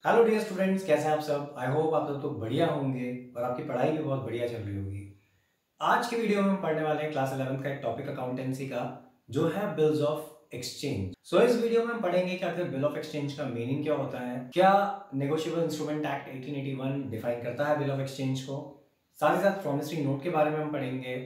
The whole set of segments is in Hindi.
हेलो डियर स्टूडेंट्स, कैसे हैं आप सब। आई होप आप सब तो बढ़िया होंगे और आपकी पढ़ाई भी बहुत बढ़िया चल रही होगी। आज की वीडियो में हम पढ़ने वाले हैं क्लास 11th का एक टॉपिक अकाउंटेंसी का, जो है बिल्स ऑफ एक्सचेंज। सो इस वीडियो में हम पढ़ेंगे कि आखिर बिल ऑफ एक्सचेंज का मीनिंग क्या होता है, क्या नेगोशिएबल इंस्ट्रूमेंट एक्ट 1881 डिफाइन करता है बिल ऑफ एक्सचेंज को। साथ ही साथ प्रॉमिसरी नोट के बारे में हम पढ़ेंगे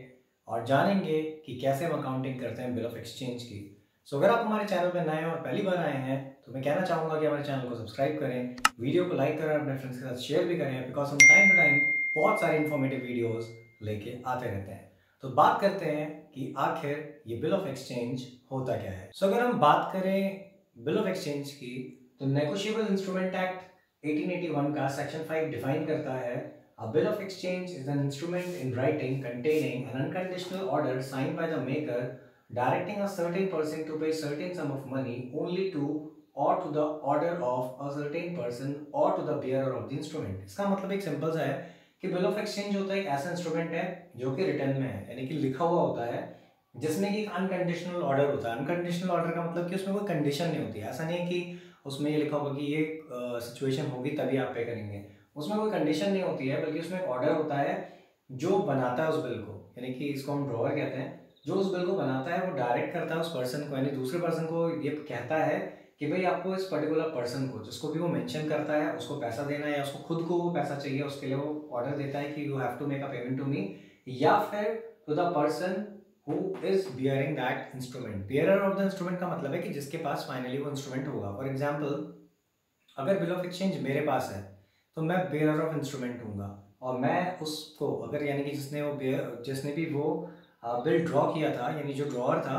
और जानेंगे कि कैसे हम अकाउंटिंग करते हैं बिल ऑफ एक्सचेंज की। सो अगर आप हमारे चैनल पर नए हैं और पहली बार आए हैं तो मैं कहना चाहूंगा कि हमारे चैनल को सब्सक्राइब करें, वीडियो को लाइक करें, अपने फ्रेंड्स के साथ शेयर भी करें, बिकॉज हम टाइम टू टाइम बहुत सारे इन्फॉर्मेटिव वीडियोस लेके आते रहते हैं। तो बात करते हैं कि आखिर ये बिल ऑफ एक्सचेंज होता क्या है। सो अगर हम बात करें बिल ऑफ एक्सचेंज की तो नेगोशिएबल इंस्ट्रूमेंट एक्ट 1881 का सेक्शन 5 डिफाइन करता है A bill of exchange is an instrument in writing containing an unconditional order signed by the maker directing a certain person to pay certain sum of money only to or to the order of a certain person or to the bearer of the instrument। इसका मतलब एक सिंपल सा है कि बिल ऑफ एक्सचेंज होता है एक ऐसा इंस्ट्रूमेंट है जो कि रिटर्न में है, यानी कि लिखा हुआ होता है, जिसमें कि एक अनकंडीशनल ऑर्डर होता है। अनकंडीशनल ऑर्डर का मतलब कि उसमें कोई कंडीशन नहीं होती है। ऐसा नहीं है कि उसमें ये लिखा होगा कि ये सिचुएशन होगी तभी आप पे करेंगे, उसमें कोई कंडीशन नहीं होती है, बल्कि उसमें एक ऑर्डर होता है जो बनाता है उस बिल को, यानी कि इसको हम ड्रॉअर कहते हैं। जो उस बिल को बनाता है वो डायरेक्ट करता है उस पर्सन को, यानी दूसरे पर्सन को ये कहता है कि भाई आपको इस पर्टिकुलर पर्सन को, जिसको भी वो मेंशन करता है, उसको पैसा देना है या उसको खुद को वो पैसा चाहिए, उसके लिए वो ऑर्डर देता है कि you have to make a payment to me, या फिर to the person who is bearing that instrument. Bearer of the instrument का मतलब है कि जिसके पास फाइनली वो इंस्ट्रूमेंट होगा। फॉर एग्जाम्पल, अगर बिल ऑफ एक्सचेंज मेरे पास है तो मैं बेयरर ऑफ इंस्ट्रूमेंट हूँगा, और मैं उसको अगर, यानी कि जिसने भी वो बिल ड्रॉ किया था, यानी जो ड्रॉअर था,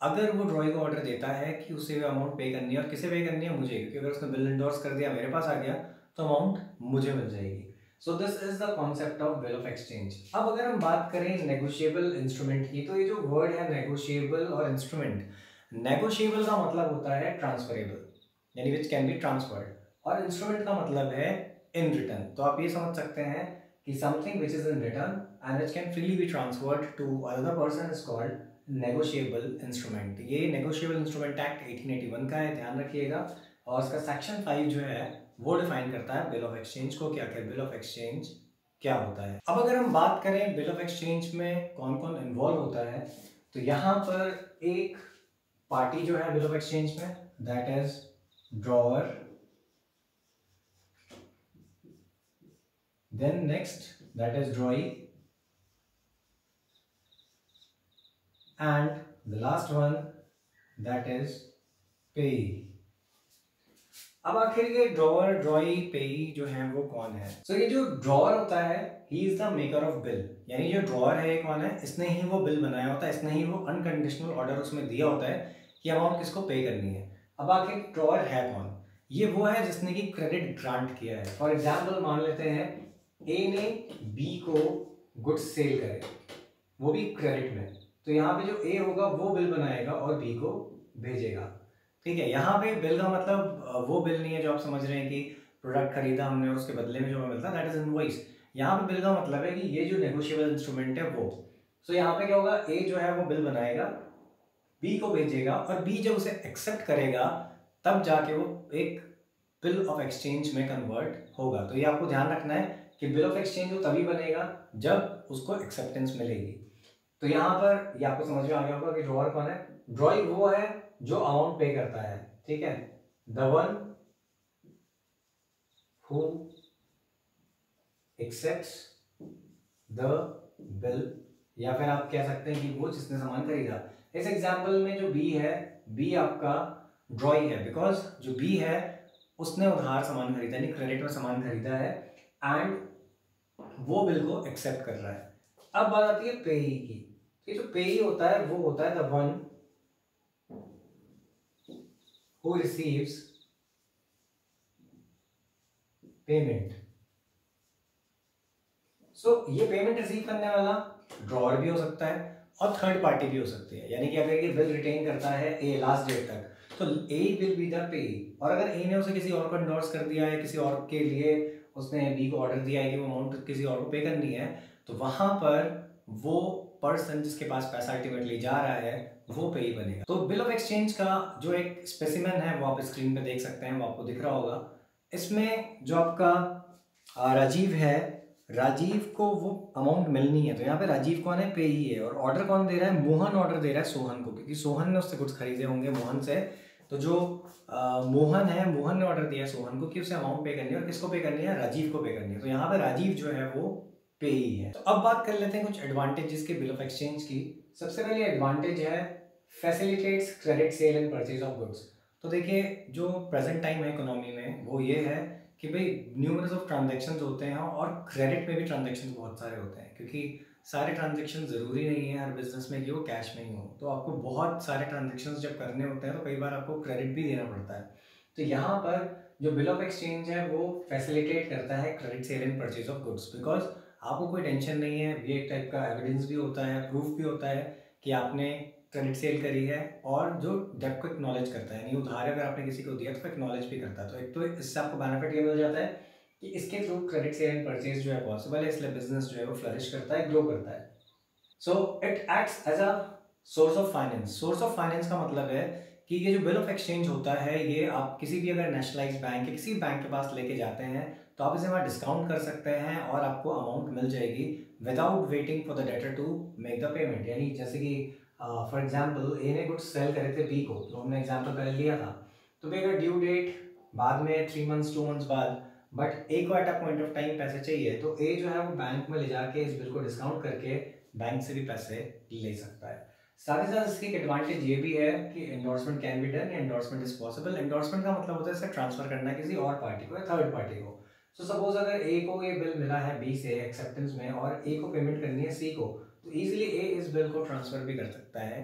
अगर वो ड्रॉइंग को ऑर्डर देता है कि उसे अमाउंट पे करनी है, और किसे पे करनी है, मुझे, क्योंकि अगर उसने बिल इंडोर्स कर दिया, मेरे पास आ गया, तो अमाउंट मुझे मिल जाएगी। So this is the concept of bill of exchange. अब अगर हम बात करें नेगोशिएबल इंस्ट्रूमेंट की, तो ये जो वर्ड है नेगोशिएबल और इंस्ट्रूमेंट, नेगोशिएबल का मतलब होता है ट्रांसफरेबल, यानी विच कैन बी ट्रांसफर्ड, और इंस्ट्रूमेंट का मतलब है इन रिटर्न। तो आप ये समझ सकते हैं कि something which is in return and which can freely be transferred to another person is called negotiable instrument. ये नेगोशिएबल इंस्ट्रूमेंट एक्ट 1881 का है, ध्यान रखिएगा। और इसका सेक्शन 5 जो है वो डिफाइन करता है बिल ऑफ एक्सचेंज को, क्या क्या बिल ऑफ एक्सचेंज क्या होता है। अब अगर हम बात करें बिल ऑफ एक्सचेंज में कौन कौन इन्वॉल्व होता है, तो यहाँ पर एक पार्टी जो है बिल ऑफ एक्सचेंज में, that is drawer. Then next, that is drawee, and the last one, that is payee। अब आखिर ये ड्रॉअर, ड्रॉई, पेई जो है वो कौन है। So ये जो ड्रॉअर होता है, he is the maker of bill, यानी जो ड्रॉअर है ये कौन है, इसने ही वो बिल बनाया होता है, इसने ही वो अनकंडीशनल ऑर्डर उसमें दिया होता है कि अमाउंट किसको पे करनी है। अब आखिर ड्रॉअर है कौन, ये वो है जिसने कि क्रेडिट ग्रांट किया है। फॉर एग्जाम्पल मान लेते हैं ए ने बी को गुड्स सेल करे, वो भी क्रेडिट में, तो यहाँ पे जो ए होगा वो बिल बनाएगा और बी को भेजेगा। ठीक है, यहाँ पे बिल का मतलब वो बिल नहीं है जो आप समझ रहे हैं कि प्रोडक्ट खरीदा हमने और उसके बदले में जो हमें मिलता है, दैट इज इनवॉइस। यहाँ पे बिल का मतलब है कि ये जो नेगोशिएबल इंस्ट्रूमेंट है वो। सो यहाँ पे क्या होगा, ए जो है वो बिल बनाएगा, बी को भेजेगा, और बी जब उसे एक्सेप्ट करेगा तब जाके वो एक बिल ऑफ एक्सचेंज में कन्वर्ट होगा। तो ये आपको ध्यान रखना है कि बिल ऑफ एक्सचेंज वो तभी बनेगा जब उसको एक्सेप्टेंस मिलेगी। तो यहाँ पर ये आपको समझ में आ गया होगा कि ड्रॉअर कौन है। ड्रॉई वो है जो अमाउंट पे करता है, ठीक है, the one who accepts the bill, या फिर आप कह सकते हैं कि वो जिसने सामान खरीदा। इस एग्जाम्पल में जो बी है, बी आपका ड्रॉई है, बिकॉज जो बी है उसने उधार सामान खरीदा, यानी क्रेडिट में सामान खरीदा है, एंड वो बिल को एक्सेप्ट कर रहा है। अब बात आती है पेई की। ये जो पेई होता है वो होता है the one who receives payment. So ये पेमेंट रिसीव करने वाला ड्रॉअर भी हो सकता है और थर्ड पार्टी भी हो सकती है, यानी कि अगर ये बिल रिटेन करता है ए लास्ट डेट तक, तो ए विल बी द पेई। और अगर ए ने उसे किसी और को एंडोर्स कर दिया है, किसी और के लिए उसने बी को ऑर्डर दिया है कि वो अमाउंट किसी और को पे करनी है, तो वहां पर वो पर्सन जिसके पास पैसा अल्टीमेटली जा रहा है वो पेई बनेगा। तो बिल ऑफ एक्सचेंज का जो एक स्पेसिमेन है वो आप स्क्रीन पे देख सकते हैं, वो आपको दिख रहा होगा। इसमें जो आपका राजीव है, राजीव को वो अमाउंट मिलनी है, तो यहाँ पे राजीव कौन है? पेई है। और ऑर्डर कौन दे रहा है? मोहन ऑर्डर दे रहा है सोहन को, क्योंकि सोहन ने उससे कुछ खरीदे होंगे मोहन से। तो जो मोहन है, मोहन ने ऑर्डर दिया है सोहन को कि उसे अमाउंट पे करनी है, और किसको पे करनी है? राजीव को पे करनी है। तो यहाँ पे राजीव जो है वो पेई है। तो अब बात कर लेते हैं कुछ एडवांटेजेस के बिल ऑफ एक्सचेंज की। सबसे पहले एडवांटेज है facilitates credit sale and purchase of goods. तो देखिए, जो प्रेजेंट टाइम है इकोनॉमी में वो ये है कि भाई न्यूमरस ऑफ ट्रांजैक्शंस होते हैं, और क्रेडिट में भी ट्रांजैक्शंस बहुत सारे होते हैं, क्योंकि सारे ट्रांजैक्शन ज़रूरी नहीं है हर बिजनेस में कि वो कैश में ही हो। तो आपको बहुत सारे ट्रांजैक्शंस जब करने होते हैं तो कई बार आपको क्रेडिट भी देना पड़ता है। तो यहाँ पर जो बिल ऑफ एक्सचेंज है वो फैसिलिटेट करता है credit sale and purchase of goods, because आपको कोई टेंशन नहीं है। ये एक टाइप का एविडेंस भी होता है, प्रूफ भी होता है कि आपने क्रेडिट सेल करी है, और जो डेब्ट को एक्नॉलेज करता है, यानी उधार अगर आपने किसी को दिया तो एक्नॉलेज भी करता है। तो एक तो इससे आपको बेनिफिट ये मिल जाता है कि इसके through credit sale and purchase जो है पॉसिबल है, इसलिए बिजनेस जो है वो फ्लरिश करता है, ग्रो करता है। So it acts as a source of finance. Source of finance का मतलब है कि ये जो बिल ऑफ एक्सचेंज होता है, ये आप किसी भी अगर नेशनलाइज बैंक या किसी बैंक के पास लेके जाते हैं तो आप इसे वहाँ डिस्काउंट कर सकते हैं, और आपको अमाउंट मिल जाएगी without waiting for the debtor to make the payment. यानी जैसे कि फॉर एग्जाम्पल ए ने गुड्स सेल करे थे बी को, जो हमने एग्जाम्पल पहले लिया था, तो भाई अगर ड्यू डेट बाद में 3 मंथ्स 2 मंथ्स बाद, बट ए को at a point of time पैसे चाहिए, तो ए जो है वो बैंक में ले जाके इस बिल को डिस्काउंट करके बैंक से भी पैसे ले सकता है। साथ ही साथ इसकी एक एडवांटेज ये भी है कि endorsement can be done, endorsement is possible. Endorsement का मतलब होता है इसे ट्रांसफर करना है किसी और पार्टी को या थर्ड पार्टी को। सो सपोज अगर ए को ये बिल मिला है बी से एक्सेप्टेंस में, और ए को पेमेंट करनी है सी को, तो इजीली ए इस बिल को ट्रांसफर भी कर सकता है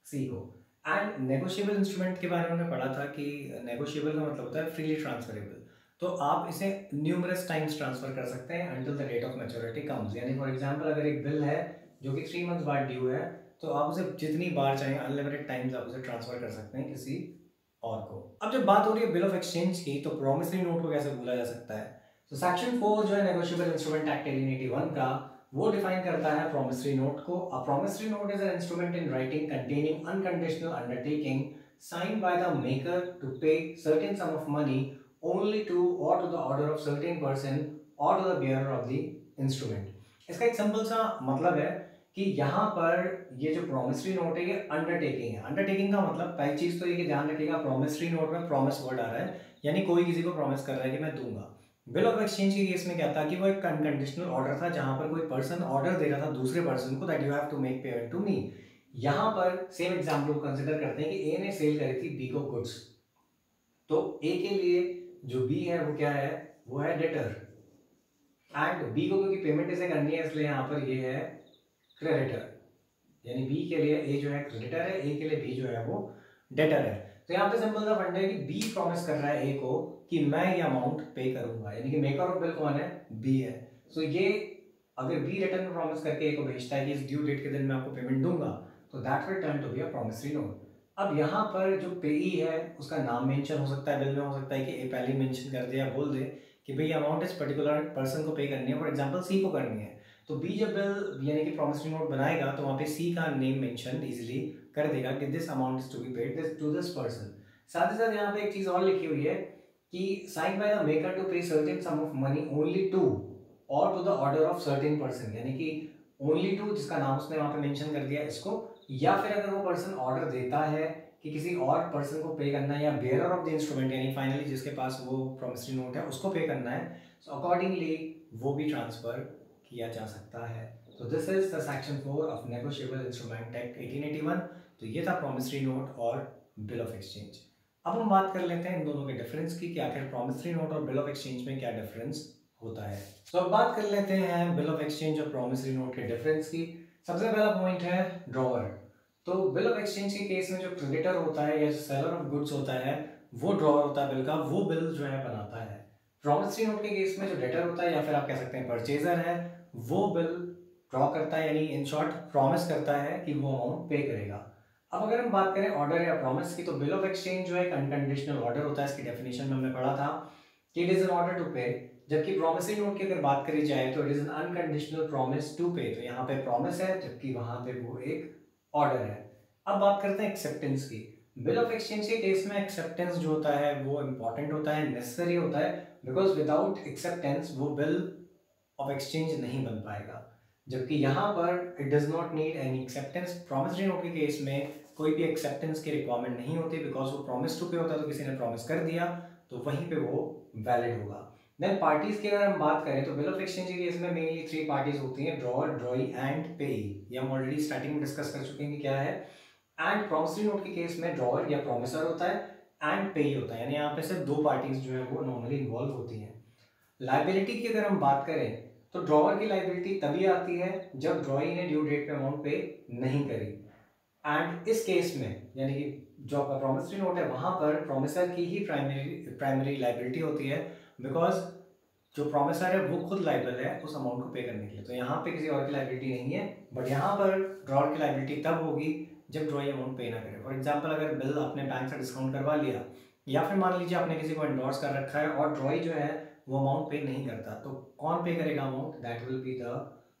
सी को। एंड नेगोशिएबल इंस्ट्रूमेंट के बारे में हमने पढ़ा था कि नेगोशिएबल का मतलब होता है फ्रीली ट्रांसफरेबल। तो आप इसे न्यूमरस टाइम्स ट्रांसफर कर सकते हैं until the date of maturity comes. यानी फॉर एग्जांपल अगर एक बिल है जो कि 3 मंथ्स बाद ड्यू है, तो आप उसे जितनी बार चाहें अनलिमिटेड टाइम्स आप उसे ट्रांसफर कर सकते हैं किसी और को। अब जब बात हो रही है बिल ऑफ एक्सचेंज की, तो प्रॉमिसरी नोट को कैसे भूला जा सकता है? तो सेक्शन 4 जो है नेगोशिएबल इंस्ट्रूमेंट एक्ट 1881 का, वो डिफाइन करता है प्रॉमिसरी नोट को। अ promissory note is an instrument in writing containing unconditional undertaking signed by the maker to pay certain sum of money only to or to the order of certain person or to the bearer of the instrument। इसका एक सिंपल सा मतलब है कि यहाँ पर ये जो प्रॉमिसरी नोट है ये अंडरटेकिंग है। अंडरटेकिंग का मतलब पहली चीज तो ये कि ध्यान रखिएगा, प्रॉमिसरी नोट में प्रॉमिस वर्ड आ रहा है, यानी कोई किसी को प्रॉमिस कर रहा है कि मैं दूंगा। बिल ऑफ एक्सचेंज के केस में क्या था कि वो एक अनकंडीशनल ऑर्डर था, जहां पर कोई पर्सन ऑर्डर दे रहा था दूसरे पर्सन को that you have to make payment to me. यहां पर सेम एग्जांपल को कंसीडर करते हैं कि ए ने सेल करी थी बी को गुड्स, तो ए के लिए जो बी है वो क्या है? वो है डेटर, एंड बी को क्योंकि पेमेंट इसे करनी है इसलिए यहाँ पर ये है क्रेडिटर। यानी बी के लिए ए जो है क्रेडिटर है, ए के लिए बी जो है वो डेटर है। तो यहाँ पे सिंपल सा फंडा है कि बी प्रॉमिस कर रहा है ए को कि मैं ये अमाउंट पे करूंगा, यानी कि मेकर ऑफ बिल कौन है? बी है। सो ये अगर बी रिटर्न में प्रॉमिस करके ए को भेजता है कि इस ड्यू डेट के दिन मैं आपको पेमेंट दूंगा, तो that will turn to be a promissory note. अब यहाँ पर जो पेई है उसका नाम मेंशन हो सकता है बिल में, हो सकता है कि ए पहले ही मेंशन कर दे या बोल दे कि भाई अमाउंट इस पर्टिकुलर पर्सन को पे करनी है, फॉर एग्जांपल सी को करनी है। तो बी जब बिल यानी कि प्रॉमिसरी नोट बनाएगा तो वहाँ पे सी का नेम मेंशन इजीली कर देगा कि this amount is to be paid to this person. साथ ही साथ यहाँ पे एक चीज और लिखी हुई है कि sign by the maker to pay certain sum of money only to or to the order of certain person, यानी कि ओनली टू जिसका नाम उसने वहाँ पे मेंशन कर दिया इसको, या फिर अगर वो पर्सन ऑर्डर देता है कि किसी और पर्सन को पे करना है, या बेयरर ऑफ द इंस्ट्रूमेंट यानी फाइनली जिसके पास वो प्रॉमिसरी नोट है उसको पे करना है, सो अकॉर्डिंगली वो भी ट्रांसफर किया जा सकता है। तो this is the section 4 of negotiable instrument act 1881। तो ये था प्रॉमिसरी नोट और बिल ऑफ एक्सचेंज। अब हम बात कर लेते हैं इन दोनों के डिफरेंस की कि आखिर प्रॉमिसरी नोट और बिल ऑफ एक्सचेंज में क्या डिफरेंस होता है। तो अब बात कर लेते हैं बिल ऑफ एक्सचेंज और प्रॉमिसरी नोट के डिफरेंस की। सबसे पहला पॉइंट है ड्रॉवर। तो बिल ऑफ एक्सचेंज के केस में जो क्रेडिटर होता है या जो सेलर ऑफ गुड्स होता है वो ड्रॉवर होता है बिल का, वो बिल जो है बनाता है। प्रॉमिसरी नोट के केस में जो डेटर होता है या फिर आप कह सकते हैं परचेजर है, वो बिल ड्रॉ करता है, यानी इन शॉर्ट प्रॉमिस करता है कि वो अमाउंट पे करेगा। अब अगर हम बात करें ऑर्डर या प्रॉमिस की, तो बिल ऑफ एक्सचेंज जो है एक अनकंडीशनल ऑर्डर होता है। इसकी डेफिनेशन में हमने पढ़ा था कि it is an order to pay, जबकि प्रॉमिसरी नोट की अगर बात करी जाए तो it is an unconditional promise to pay. तो यहाँ पे प्रॉमिस है जबकि वहां पे वो एक ऑर्डर है। अब बात करते हैं एक्सेप्टेंस की। बिल ऑफ एक्सचेंज के केस में एक्सेप्टेंस जो होता है वो इंपॉर्टेंट होता है, नेसेसरी होता है, बिकॉज विदाउट एक्सेप्टेंस वो बिल ऑफ एक्सचेंज नहीं बन पाएगा। जबकि यहाँ पर it does not need any acceptance. Promissory note के केस में कोई भी एक्सेप्टेंस की रिक्वायरमेंट नहीं होती, बिकॉज वो प्रॉमिस टू पे होता है, तो किसी ने प्रॉमिस कर दिया तो वहीं पे वो वैलिड होगा। देन पार्टीज की अगर हम बात करें तो बिल ऑफ एक्सचेंज के केस में मेनली 3 पार्टीज होती हैं, ड्रॉअर, ड्रॉई एंड पेई। ये हम ऑलरेडी स्टार्टिंग में डिस्कस कर चुके हैं कि क्या है। एंड प्रॉमिसरी नोट के केस में ड्रॉअर या प्रॉमिसर होता है एंड पेई होता है, यानी यहाँ पे सिर्फ 2 पार्टीज जो है वो नॉर्मली इन्वॉल्व होती हैं। लाइबिलिटी की अगर हम बात करें तो ड्रॉअर की लाइबिलिटी तभी आती है जब ड्रॉई ने ड्यू डेट पे अमाउंट पे नहीं करी। एंड इस केस में यानी कि जो आपका प्रॉमिसरी नोट है वहां पर प्रॉमिसर की ही प्राइमरी लाइबिलिटी होती है, बिकॉज जो प्रॉमिसर है वो खुद लाइबल है उस अमाउंट को पे करने के लिए। तो यहाँ पे किसी और की लाइबिलिटी नहीं है, बट यहाँ पर ड्रॉअर की लाइबिलिटी तब होगी जब ड्रॉई अमाउंट पे ना करे। फॉर एग्जाम्पल, अगर बिल आपने बैंक से डिस्काउंट करवा लिया या फिर मान लीजिए आपने किसी को एंडोर्स कर रखा है और ड्रॉई जो है वो अमाउंट पे नहीं करता, तो कौन पे करेगा amount? That will be the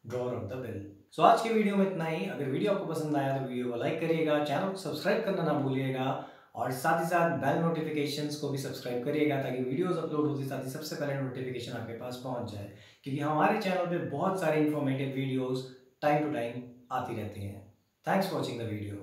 drawer of the bill. So आज की वीडियो में इतना ही। अगर वीडियो आपको पसंद आया तो वीडियो को लाइक करिएगा, चैनल को सब्सक्राइब करना ना भूलिएगा और साथ ही साथ बेल नोटिफिकेशंस को भी सब्सक्राइब करिएगा ताकि वीडियोस अपलोड होते साथ ही सबसे पहले नोटिफिकेशन आपके पास पहुंच जाए, क्योंकि हमारे चैनल पे बहुत सारे informative videos time to time आती रहती हैं। Thanks for watching the video.